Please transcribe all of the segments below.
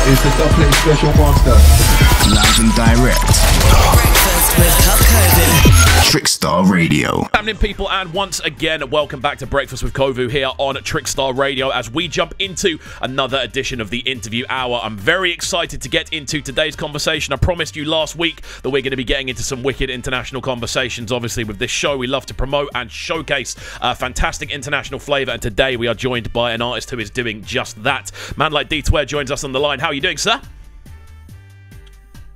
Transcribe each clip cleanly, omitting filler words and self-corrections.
is the Dubplate Special Master. Live and direct. Breakfast with Kxvu. Trickstar Radio. What's happening, people, and once again, welcome back to Breakfast with Kxvu here on Trickstar Radio as we jump into another edition of the Interview Hour. I'm very excited to get into today's conversation. I promised you last week that we're going to be getting into some wicked international conversations. Obviously, with this show, we love to promote and showcase fantastic international flavour, and today we are joined by an artist who is doing just that. Man like D12 joins us on the line. How are you doing, sir?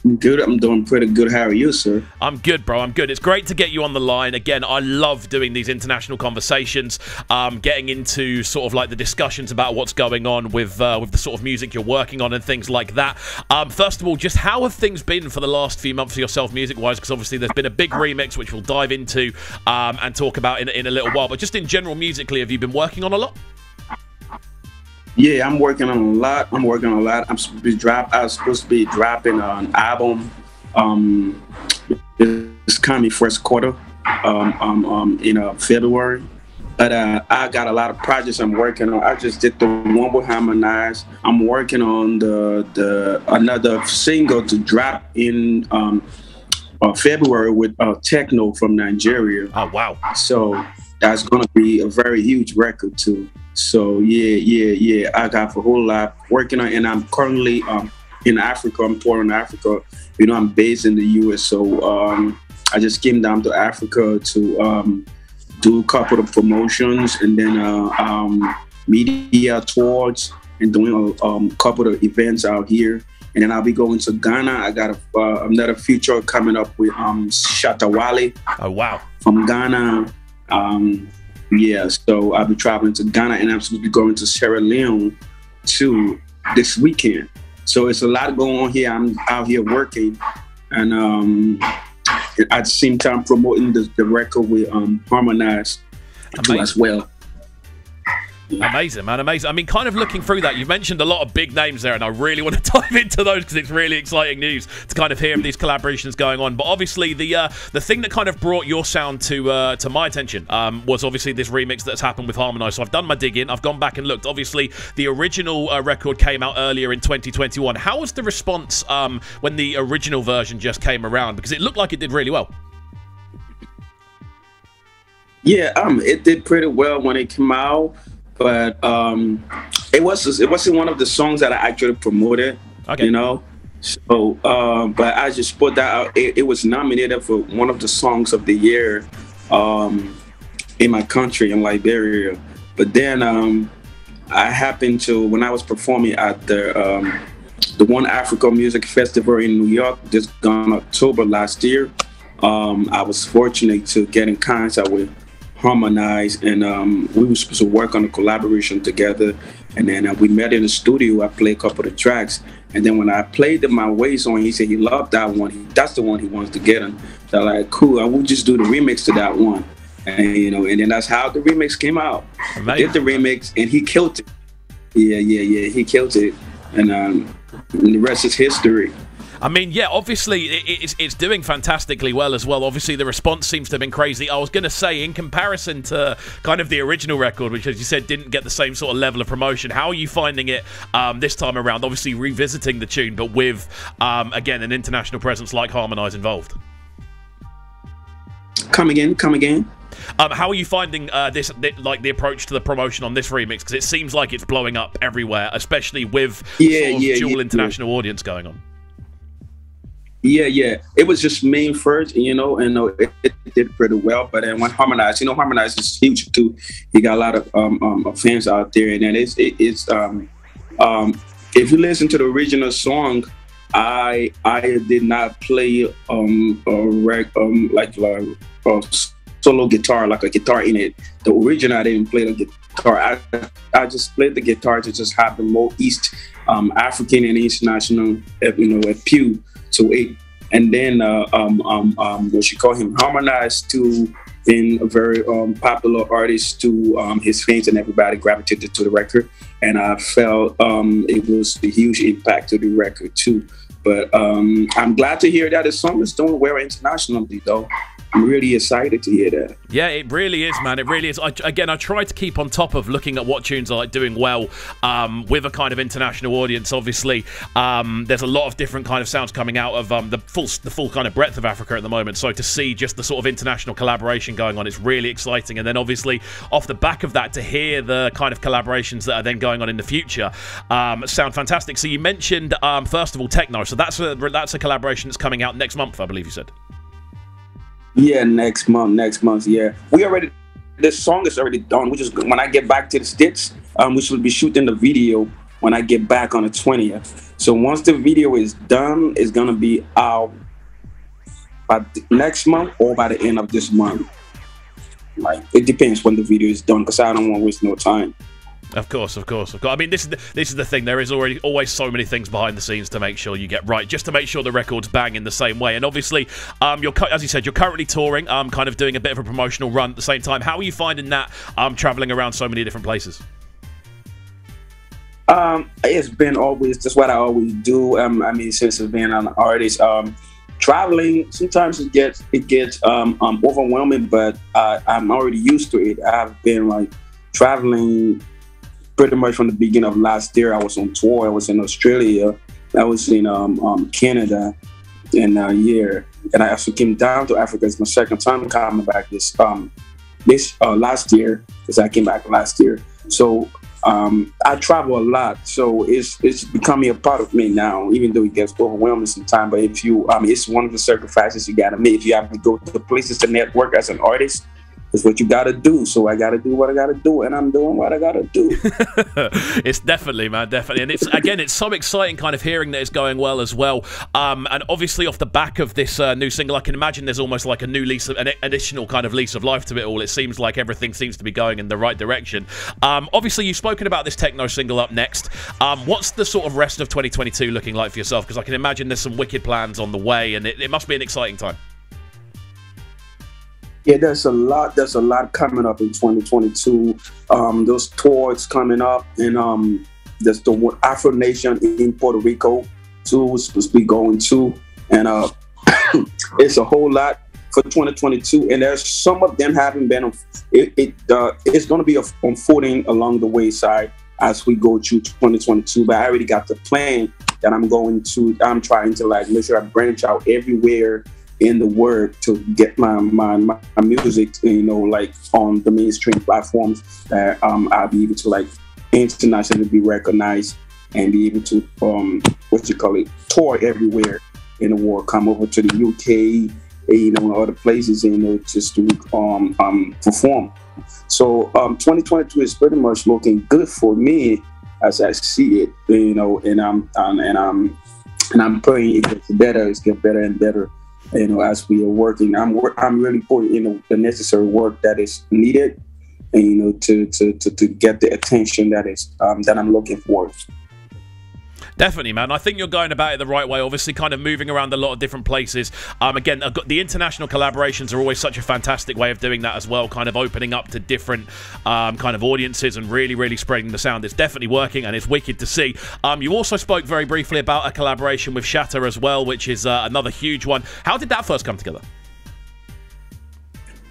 I'm good. I'm doing pretty good. How are you, sir? I'm good, bro. I'm good. It's great to get you on the line. Again, I love doing these international conversations, getting into sort of like the discussions about what's going on with the sort of music you're working on and things like that. First of all, just how have things been for the last few months for yourself music-wise? Because obviously there's been a big remix, which we'll dive into and talk about in a little while. But just in general, musically, have you been working on a lot? Yeah, I'm working on a lot. I'm supposed to be dropping an album this coming first quarter in February. But I got a lot of projects I'm working on. I just did the one with Harmonize. I'm working on the another single to drop in February with Tekno from Nigeria. Oh, wow. So that's going to be a very huge record too. So yeah, I got a whole lot working on, and I'm currently in Africa. I'm touring Africa. You know, I'm based in the US, so I just came down to Africa to do a couple of promotions, and then media tours, and doing a couple of events out here. And then I'll be going to Ghana. I got another feature coming up with Shatta Wale. Oh, wow. From Ghana. Yeah, so I'll be traveling to Ghana, and I'm supposed to be going to Sierra Leone too this weekend. So it's a lot going on here. I'm out here working, and at the same time promoting the record with Harmonize too as well. Amazing, man, amazing. I mean, kind of looking through that, you've mentioned a lot of big names there, and I really want to dive into those because it's really exciting news to kind of hear these collaborations going on. But obviously, the thing that kind of brought your sound to my attention was obviously this remix that's happened with Harmonize. So I've done my digging, I've gone back and looked. Obviously, the original record came out earlier in 2021. How was the response when the original version just came around? Because it looked like it did really well. Yeah, it did pretty well when it came out. But it wasn't one of the songs that I actually promoted, okay. You know. So, but I just put that out. It was nominated for one of the songs of the year in my country, in Liberia. But then I happened to, when I was performing at the One Africa Music Festival in New York, this gone October last year, I was fortunate to get in contact with Harmonize, and we were supposed to work on a collaboration together, and then we met in the studio. I played a couple of tracks, and then when I played my way song, he said he loved that one. That's the one he wants to get on. So I'm like, cool, I will just do the remix to that one, and you know, and then that's how the remix came out. I did the remix, and he killed it. Yeah, he killed it, and the rest is history. I mean, yeah, obviously it's doing fantastically well as well. Obviously, the response seems to have been crazy. I was going to say, in comparison to kind of the original record, which, as you said, didn't get the same sort of level of promotion, how are you finding it this time around? Obviously, revisiting the tune, but with, again, an international presence like Harmonize involved. Come again. How are you finding the approach to the promotion on this remix? Because it seems like it's blowing up everywhere, especially with dual international audience going on. Yeah. It was just me first, you know, and it did pretty well. But then when Harmonize, you know, Harmonize is huge too. He got a lot of fans out there, and then it's if you listen to the original song, I did not play solo guitar, like a guitar in it. The original, I didn't play the guitar. I just played the guitar to just have the more East African and international, you know, appeal to it. And then what you call him, Harmonize to being a very popular artist to his fans, and everybody gravitated to the record. And I felt it was a huge impact to the record too. But I'm glad to hear that the song is doing well internationally though. I'm really excited to hear that. Yeah, it really is, man. It really is. I try to keep on top of looking at what tunes are like doing well with a kind of international audience. Obviously, there's a lot of different kind of sounds coming out of the full kind of breadth of Africa at the moment. So to see just the sort of international collaboration going on, it's really exciting. And then obviously off the back of that, to hear the kind of collaborations that are then going on in the future sound fantastic. So you mentioned first of all Tekno. So that's a collaboration that's coming out next month, I believe you said. Yeah, next month. Yeah, this song is already done. When I get back to the States, we should be shooting the video when I get back on the 20th. So once the video is done, it's gonna be out by next month or by the end of this month. Like, it depends when the video is done, because I don't want to waste no time. Of course. I mean, this is the thing. There is always so many things behind the scenes to make sure you get right, just to make sure the record's bang in the same way. And obviously, as you said, you're currently touring, kind of doing a bit of a promotional run at the same time. How are you finding that, traveling around so many different places? It's been always just what I always do. I mean, since I've been an artist, traveling sometimes it gets overwhelming, but I'm already used to it. I've been like traveling pretty much from the beginning of last year. I was on tour. I was in Australia. I was in Canada in a year, and I also came down to Africa. It's my second time coming back this last year, because I came back last year. So I travel a lot, so it's becoming a part of me now, even though it gets overwhelming sometimes. But if you, it's one of the sacrifices you gotta make. If you have to go to places to network as an artist, it's what you gotta do. So I gotta do what I gotta do, and I'm doing what I gotta do. It's definitely, man, definitely. And it's so exciting kind of hearing that it's going well as well. And obviously off the back of this new single, I can imagine there's almost like a new lease, an additional kind of lease of life to it all. It seems like everything seems to be going in the right direction. Obviously, you've spoken about this Tekno single up next. What's the sort of rest of 2022 looking like for yourself? Because I can imagine there's some wicked plans on the way, and it must be an exciting time. Yeah, there's a lot coming up in 2022. Those tours coming up, and there's the Afro Nation in Puerto Rico too, is supposed to be going to, and it's a whole lot for 2022. And there's some of them haven't been. It's going to be unfolding along the wayside as we go through 2022. But I already got the plan that I'm trying to like make sure I branch out everywhere in the world to get my music, like on the mainstream platforms, that I'll be able to like internationally be recognized and be able to tour everywhere in the world, come over to the UK, other places, just to perform. So 2022 is pretty much looking good for me as I see it, and I'm praying it gets better. It's get better and better. As we are working, I'm really putting the necessary work that is needed, to get the attention that I'm looking for. Definitely, man. I think you're going about it the right way. Obviously, kind of moving around a lot of different places. Again, the international collaborations are always such a fantastic way of doing that as well, kind of opening up to different kind of audiences and really, really spreading the sound. It's definitely working, and it's wicked to see. You also spoke very briefly about a collaboration with Shatta as well, which is another huge one. How did that first come together?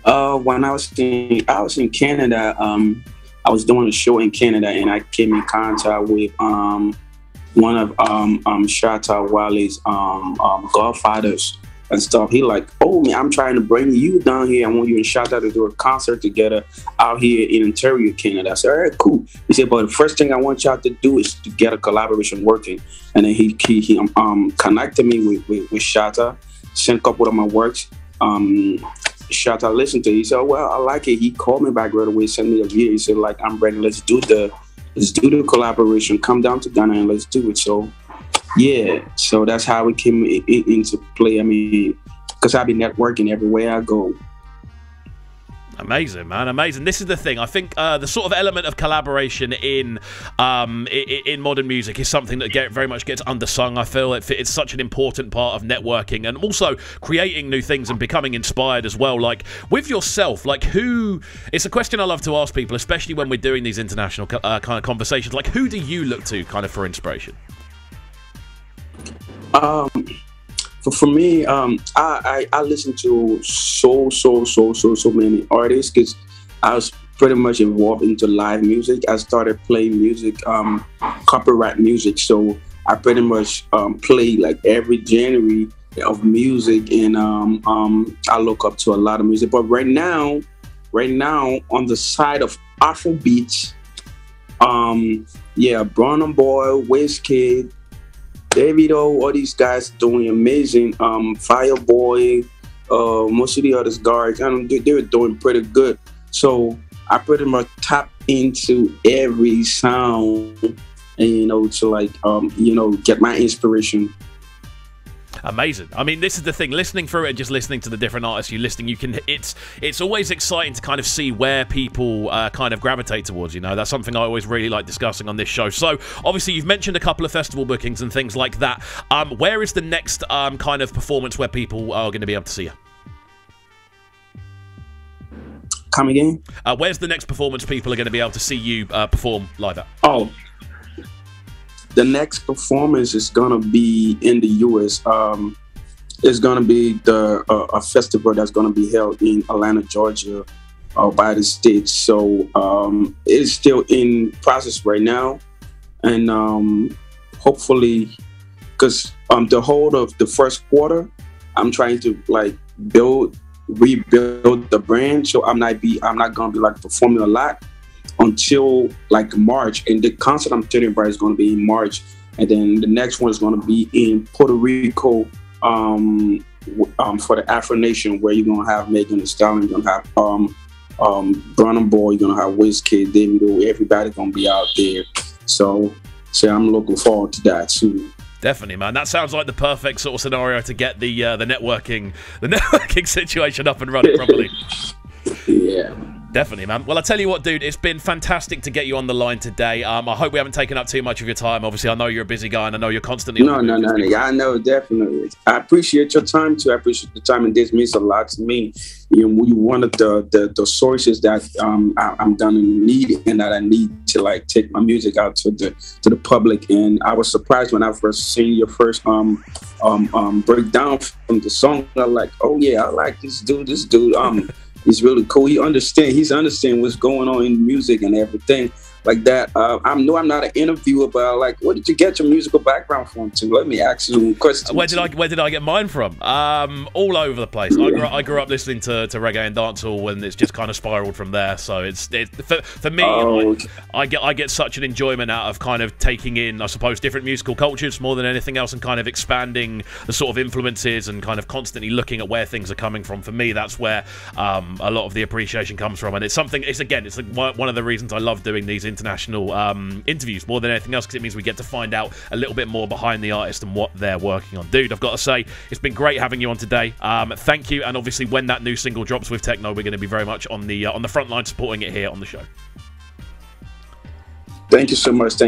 When I was in Canada, I was doing a show in Canada, and I came in contact with one of Shatta Wale's godfathers and stuff. He like, oh man, I'm trying to bring you down here. I want you and Shatta to do a concert together out here in Ontario, Canada. I said, all right, cool. He said, but the first thing I want y'all to do is to get a collaboration working. And then he connected me with Shatta, sent a couple of my works. Shatta listened to it. He said, well, I like it. He called me back right away, sent me a video. He said, like, I'm ready. Let's do the collaboration. Come down to Ghana and let's do it. So, yeah. So that's how it came into play. I mean, because I've been networking everywhere I go. Amazing, man, amazing. This is the thing. I think the sort of element of collaboration in modern music is something that very much gets undersung. I feel it's such an important part of networking and also creating new things and becoming inspired as well. Like with yourself, like who? It's a question I love to ask people, especially when we're doing these international kind of conversations. Like, who do you look to kind of for inspiration? For me, I listen to so many artists because I was pretty much involved into live music. I started playing music, copyright music, so I pretty much play like every January of music, and I look up to a lot of music. But right now on the side of Afrobeats, yeah, Burna Boy, Wizkid, D12, all these guys doing amazing. Fireboy, most of the other guys, they were doing pretty good. So I pretty much tap into every sound, and to like get my inspiration. Amazing. I mean, this is the thing. Listening through it and just listening to the different artists you can. It's always exciting to kind of see where people kind of gravitate towards. That's something I always really like discussing on this show. So obviously you've mentioned a couple of festival bookings and things like that. Where is the next kind of performance where people are going to be able to see you? Come again? Where's the next performance people are going to be able to see you perform live at? Oh, the next performance is gonna be in the U.S. It's gonna be a festival that's gonna be held in Atlanta, Georgia, by the state. So it's still in process right now, and hopefully, because the whole of the first quarter, I'm trying to like rebuild the brand. So I'm not gonna be like performing a lot until like March, and the concert I'm telling you about is going to be in March, and then the next one is going to be in Puerto Rico for the Afro Nation, where you're going to have Megan Thee Stallion, you're going to have Burna Boy, you're going to have Wizkid, D12, everybody's going to be out there. So I'm looking forward to that soon. Definitely, man. That sounds like the perfect sort of scenario to get the networking situation up and running properly. Yeah. Definitely, man. Well, I tell you what, dude, it's been fantastic to get you on the line today. I hope we haven't taken up too much of your time. Obviously, I know you're a busy guy, and I know you're constantly... No. I know, definitely. I appreciate your time, too. I appreciate the time, and this means a lot to me. You're one of the sources that I'm gonna need, and that I need to like take my music out to the public. And I was surprised when I first seen your first breakdown from the song. I'm like, oh yeah, I like this dude. He's really cool. He's understand what's going on in music and everything like that. I know I'm not an interviewer, but like, where did you get your musical background from? Too? Let me ask you a question. Where did I get mine from? All over the place. I grew up listening to reggae and dancehall, and it's just kind of spiraled from there. So it's for me. Okay. I get such an enjoyment out of kind of taking in, I suppose, different musical cultures more than anything else, and kind of expanding the sort of influences and kind of constantly looking at where things are coming from. For me, that's where a lot of the appreciation comes from, and it's something. It's one of the reasons I love doing these international interviews more than anything else, because it means we get to find out a little bit more behind the artist and what they're working on. Dude, I've got to say, it's been great having you on today. Thank you, and obviously when that new single drops with Tekno, we're going to be very much on the front line supporting it here on the show. Thank you so much.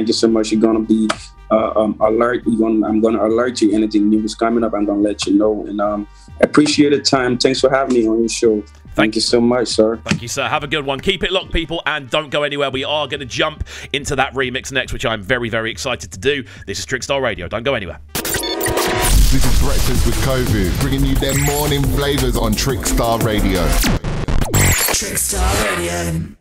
You're gonna be alert. I'm gonna alert you. Anything new is coming up, I'm gonna let you know. And appreciate the time. Thanks for having me on your show. Thank you so much, sir. Thank you, sir. Have a good one. Keep it locked, people, and don't go anywhere. We are going to jump into that remix next, which I'm very, very excited to do. This is Trickstar Radio. Don't go anywhere. This is Breakfast with Kxvu, bringing you their morning flavors on Trickstar Radio. Trickstar Radio.